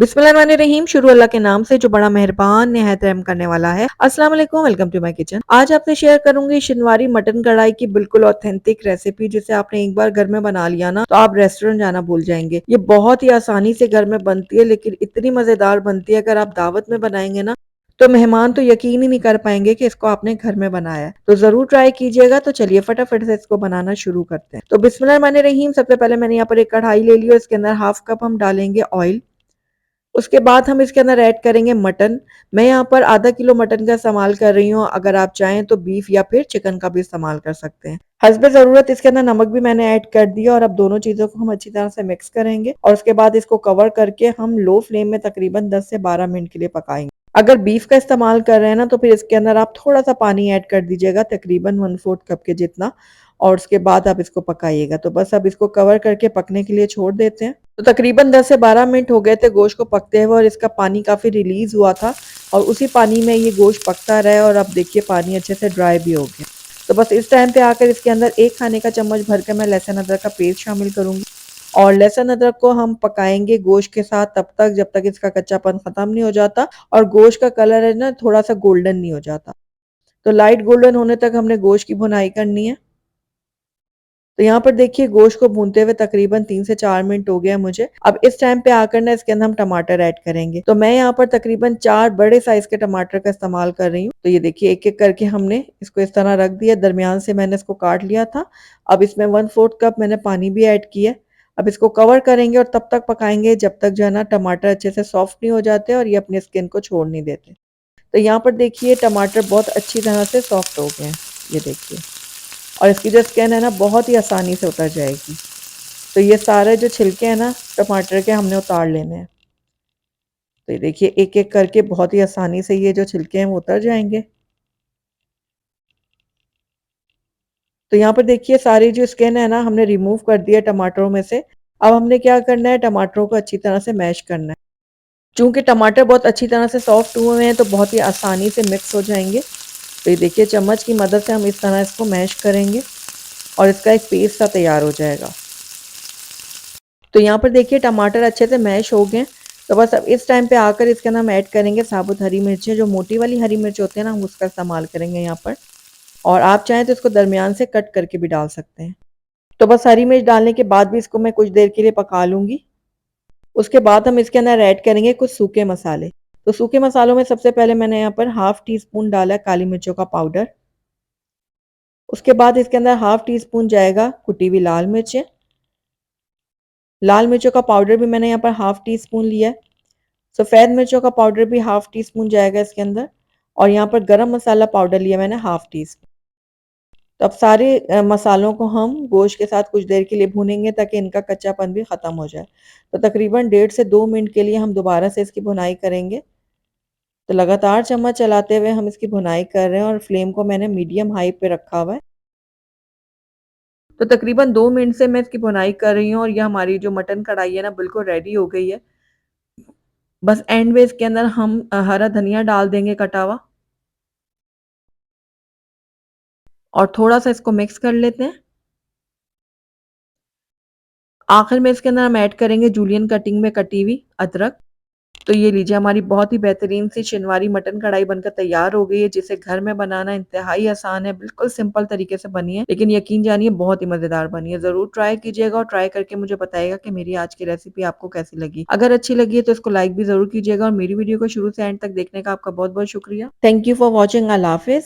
बिस्मिल्लाहिर्रहमानिर्रहीम। शुरू अल्लाह के नाम से जो बड़ा मेहरबान निहायत रहम करने वाला है। अस्सलाम वालेकुम, वेलकम टू माय किचन। आज आपसे शेयर करूंगी शिनवारी मटन कढ़ाई की बिल्कुल ऑथेंटिक रेसिपी, जिसे आपने एक बार घर में बना लिया ना तो आप रेस्टोरेंट जाना भूल जाएंगे। ये बहुत ही आसानी से घर में बनती है, लेकिन इतनी मजेदार बनती है। अगर आप दावत में बनाएंगे ना तो मेहमान तो यकीन ही नहीं कर पाएंगे कि इसको आपने घर में बनाया है। तो जरूर ट्राई कीजिएगा। तो चलिए फटाफट से इसको बनाना शुरू करते हैं। तो बिस्मिल्लाहिर्रहमानिर्रहीम। सबसे पहले मैंने यहाँ पर एक कढ़ाई ले ली और इसके अंदर हाफ कप हम डालेंगे ऑयल। उसके बाद हम इसके अंदर ऐड करेंगे मटन। मैं यहाँ पर आधा किलो मटन का इस्तेमाल कर रही हूँ। अगर आप चाहें तो बीफ या फिर चिकन का भी इस्तेमाल कर सकते हैं। हस्बे ज़रूरत इसके अंदर नमक भी मैंने ऐड कर दिया और अब दोनों चीज़ों को हम अच्छी तरह से मिक्स करेंगे और उसके बाद इसको कवर करके हम लो फ्लेम में तकरीबन 10 से 12 मिनट के लिए पकाएंगे। अगर बीफ का इस्तेमाल कर रहे हैं ना तो फिर इसके अंदर आप थोड़ा सा पानी ऐड कर दीजिएगा, तकरीबन 1/4 कप के जितना, और उसके बाद आप इसको पकाइएगा। तो बस अब इसको कवर करके पकने के लिए छोड़ देते हैं। तो तकरीबन 10 से 12 मिनट हो गए थे गोश्त को पकते हुए और इसका पानी काफ़ी रिलीज़ हुआ था और उसी पानी में ये गोश्त पकता रहा और अब देखिए पानी अच्छे से ड्राई भी हो गया। तो बस इस टाइम पे आकर इसके अंदर 1 खाने का चम्मच भर के मैं लहसुन अदरक का पेस्ट शामिल करूँगी और लहसुन अदरक को हम पकाएंगे गोश्त के साथ तब तक जब तक इसका कच्चापन ख़त्म नहीं हो जाता और गोश्त का कलर है ना थोड़ा सा गोल्डन नहीं हो जाता। तो लाइट गोल्डन होने तक हमने गोश्त की भुनाई करनी है। तो यहाँ पर देखिए गोश्त को भूनते हुए तकरीबन 3 से 4 मिनट हो गया मुझे। अब इस टाइम पे आकर ना इसके अंदर हम टमाटर ऐड करेंगे। तो मैं यहाँ पर तकरीबन 4 बड़े साइज के टमाटर का इस्तेमाल कर रही हूँ। तो ये देखिए एक-एक करके हमने इसको इस तरह रख दिया, दरमियान से मैंने इसको काट लिया था। अब इसमें 1/4 कप मैंने पानी भी ऐड किया। अब इसको कवर करेंगे और तब तक पकाएंगे जब तक जो है ना टमाटर अच्छे से सॉफ्ट नहीं हो जाते और ये अपनी स्किन को छोड़ नहीं देते। तो यहाँ पर देखिए टमाटर बहुत अच्छी तरह से सॉफ्ट हो गए हैं, ये देखिए, और इसकी जो स्किन है ना बहुत ही आसानी से उतर जाएगी। तो ये सारे जो छिलके हैं ना टमाटर के हमने उतार लेने हैं। तो ये देखिए एक एक करके बहुत ही आसानी से ये जो छिलके हैं वो उतर जाएंगे। तो यहाँ पर देखिए सारी जो स्किन है ना हमने रिमूव कर दिया टमाटरों में से। अब हमने क्या करना है, टमाटरों को अच्छी तरह से मैश करना है। चूंकि टमाटर बहुत अच्छी तरह से सॉफ्ट हुए हैं तो बहुत ही आसानी से मिक्स हो जाएंगे। तो ये देखिए चम्मच की मदद से हम इस तरह इसको मैश करेंगे और इसका एक पेस्ट सा तैयार हो जाएगा। तो यहाँ पर देखिए टमाटर अच्छे से मैश हो गए। तो बस अब इस टाइम पे आकर इसके अंदर हम ऐड करेंगे साबुत हरी मिर्चें। जो मोटी वाली हरी मिर्च होती है ना हम उसका इस्तेमाल करेंगे यहाँ पर, और आप चाहें तो इसको दरमियान से कट करके भी डाल सकते हैं। तो बस हरी मिर्च डालने के बाद भी इसको मैं कुछ देर के लिए पका लूँगी। उसके बाद हम इसके अंदर ऐड करेंगे कुछ सूखे मसाले। तो सूखे मसालों में सबसे पहले मैंने यहाँ पर हाफ टी स्पून डाला है काली मिर्चों का पाउडर। उसके बाद इसके अंदर हाफ टी स्पून जाएगा कुटी हुई लाल मिर्चें। लाल मिर्चों का पाउडर भी मैंने यहाँ पर हाफ टी स्पून लिया है। सफ़ेद मिर्चों का पाउडर भी हाफ टी स्पून जाएगा इसके अंदर, और यहाँ पर गरम मसाला पाउडर लिया मैंने हाफ टी स्पून। तो अब सारे मसालों को हम गोश्त के साथ कुछ देर के लिए भूनेंगे ताकि इनका कच्चापन भी ख़त्म हो जाए। तो तकरीबन 1.5 से 2 मिनट के लिए हम दोबारा से इसकी भुनाई करेंगे। तो लगातार चम्मच चलाते हुए हम इसकी भुनाई कर रहे हैं और फ्लेम को मैंने मीडियम हाई पे रखा हुआ है। तो तकरीबन 2 मिनट से मैं इसकी भुनाई कर रही हूँ और ये हमारी जो मटन कढ़ाई है ना बिल्कुल रेडी हो गई है। बस एंड में इसके अंदर हम हरा धनिया डाल देंगे कटा हुआ और थोड़ा सा इसको मिक्स कर लेते हैं। आखिर में इसके अंदर हम ऐड करेंगे जूलियन कटिंग में कटी हुई अदरक। तो ये लीजिए हमारी बहुत ही बेहतरीन सी शिनवारी मटन कढ़ाई बनकर तैयार हो गई है, जिसे घर में बनाना इंतहाई आसान है। बिल्कुल सिंपल तरीके से बनी है, लेकिन यकीन जानिए बहुत ही मजेदार बनी है। जरूर ट्राई कीजिएगा और ट्राई करके मुझे बताइएगा कि मेरी आज की रेसिपी आपको कैसी लगी। अगर अच्छी लगी है तो इसको लाइक भी जरूर कीजिएगा और मेरी वीडियो को शुरू से एंड तक देखने का आपका बहुत बहुत शुक्रिया। Thank you for watching. Allah Hafiz.